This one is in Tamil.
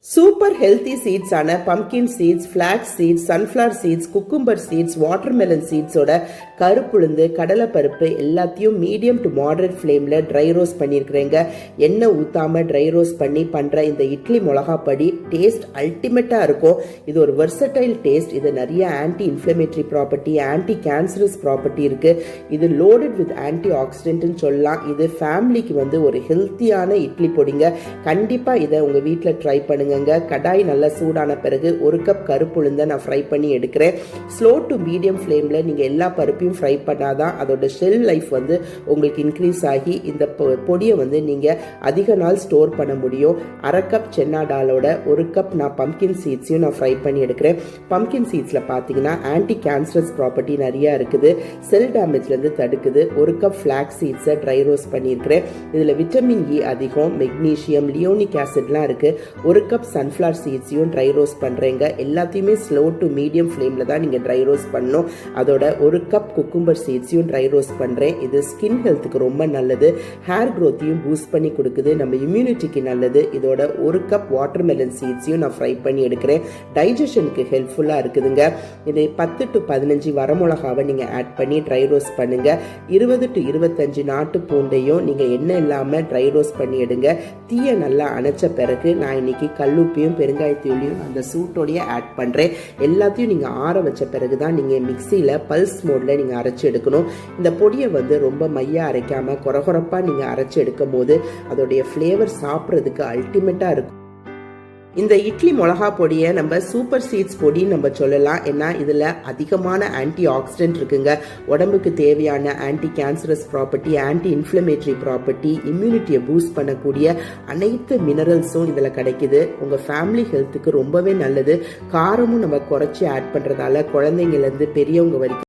சூப்பர் ஹெல்த்தி சீட்ஸான pumpkin seeds, flax seeds, sunflower seeds, cucumber seeds, watermelon சீட்ஸோட கருப்புளுந்து, கடலைப்பருப்பு எல்லாத்தையும் மீடியம் டு மாடரேட் ஃப்ளேமில் ட்ரை ரோஸ்ட் பண்ணியிருக்கிறேங்க. எண்ணெய் ஊற்றாமல் ட்ரை ரோஸ்ட் பண்ணி பண்ணுற இந்த இட்லி மிளகாப்பொடி டேஸ்ட் அல்டிமேட்டாக இருக்கும். இது ஒரு வெர்சடைல் டேஸ்ட். இது நிறைய anti inflammatory property, anti cancerous property இருக்குது. இது லோடட் வித் ஆன்டி ஆக்சிடென்ட்னு சொல்லலாம். இது ஃபேமிலிக்கு ஒரு ஹெல்த்தியான இட்லி பொடிங்க. கண்டிப்பாக இதை உங்கள் வீட்டில் ட்ரை பண்ணுங்க. கடாய் நல்லா சூடான பிறகு 1 கப் கருப்புளுந்தை நான் ஃப்ரை பண்ணி எடுக்கிறேன். ஸ்லோ டு மீடியம் ஃப்ளேமில் நீங்கள் எல்லா பருப்பையும் ஃப்ரை பண்ணாதான் அதோட ஷெல் லைஃப் உங்களுக்கு இன்க்ரீஸ் ஆகி இந்த பொடியை நீங்கள் அதிக நாள் ஸ்டோர் பண்ண முடியும். 1/2 கப் சென்னா டாலோட 1 கப் நான் பம்கின் சீட்ஸையும் நான் ஃப்ரை பண்ணி எடுக்கிறேன். பம்கின் சீட்ஸில் பார்த்தீங்கன்னா ஆன்டி கேன்சரஸ் ப்ராப்பர்ட்டி நிறையா இருக்குது. செல் டேமேஜ்லேருந்து தடுக்குது. 1 கப் ஃபிளாக்ஸ் சீட்ஸை ட்ரை ரோஸ்ட் பண்ணியிருக்கிறேன். இதில் விட்டமின் இ அதிகம், மெக்னீஷியம், லியோனிக் ஆசிட்லாம் இருக்குது. 1 கப் சன்ஃப்ளவர் சீட்ஸையும் ட்ரை ரோஸ்ட் பண்ணுறேங்க. எல்லாத்தையுமே ஸ்லோ டு மீடியம் ஃப்ளேமில் தான் நீங்கள் ட்ரை ரோஸ்ட் பண்ணணும். அதோட 1 கப் குக்கும்பர் சீட்ஸையும் ட்ரை ரோஸ்ட் பண்ணுறேன். இது ஸ்கின் ஹெல்த்துக்கு ரொம்ப நல்லது. ஹேர் க்ரோத்தையும் பூஸ்ட் பண்ணி கொடுக்குது. நம்ம இம்யூனிட்டிக்கு நல்லது. இதோட 1 கப் வாட்டர்மெலன் சீட்ஸையும் நான் ஃப்ரை பண்ணி எடுக்கிறேன். டைஜஷனுக்கு ஹெல்ப்ஃபுல்லாக இருக்குதுங்க. இதை 10 to 15 வரமிளகாவை நீங்கள் ஆட் பண்ணி ட்ரை ரோஸ்ட் பண்ணுங்கள். 20 to 25 நாட்டு பூண்டையும் நீங்கள் எண்ணெய் இல்லாமல் ட்ரை ரோஸ்ட் பண்ணி எடுங்க. தீயை நல்லா அணைச்ச பிறகு நான் இன்னைக்கு கல்லுப்பையும் பெருங்காயத்தூளையும் அந்த சூட்டோடையே ஆட் பண்ணுறேன். எல்லாத்தையும் நீங்கள் ஆற வச்ச பிறகு தான் நீங்கள் மிக்சியில் பல்ஸ் மோடில் நீங்கள் அரைச்சி எடுக்கணும். இந்த பொடியை ரொம்ப மையாக அரைக்காமல் கொரகொரப்பாக நீங்கள் அரைச்சி எடுக்கும் போது அதோடைய ஃப்ளேவர் சாப்பிட்றதுக்கு அல்டிமேட்டாக இருக்கும். இந்த இட்லி மிளகா பொடியை நம்ம சூப்பர் சீட்ஸ் பொடின்னு நம்ம சொல்லலாம். ஏன்னா இதில் அதிகமான ஆன்டி ஆக்சிடென்ட் இருக்குங்க. உடம்புக்கு தேவையான anti cancerous property, anti inflammatory property, இம்யூனிட்டியை பூஸ்ட் பண்ணக்கூடிய அனைத்து மினரல்ஸும் இதில் கிடைக்குது. உங்கள் ஃபேமிலி ஹெல்த்துக்கு ரொம்பவே நல்லது. காரமும் நம்ம குறைச்சி ஆட் பண்ணுறதால குழந்தைங்கலேருந்து பெரியவங்க வரைக்கும்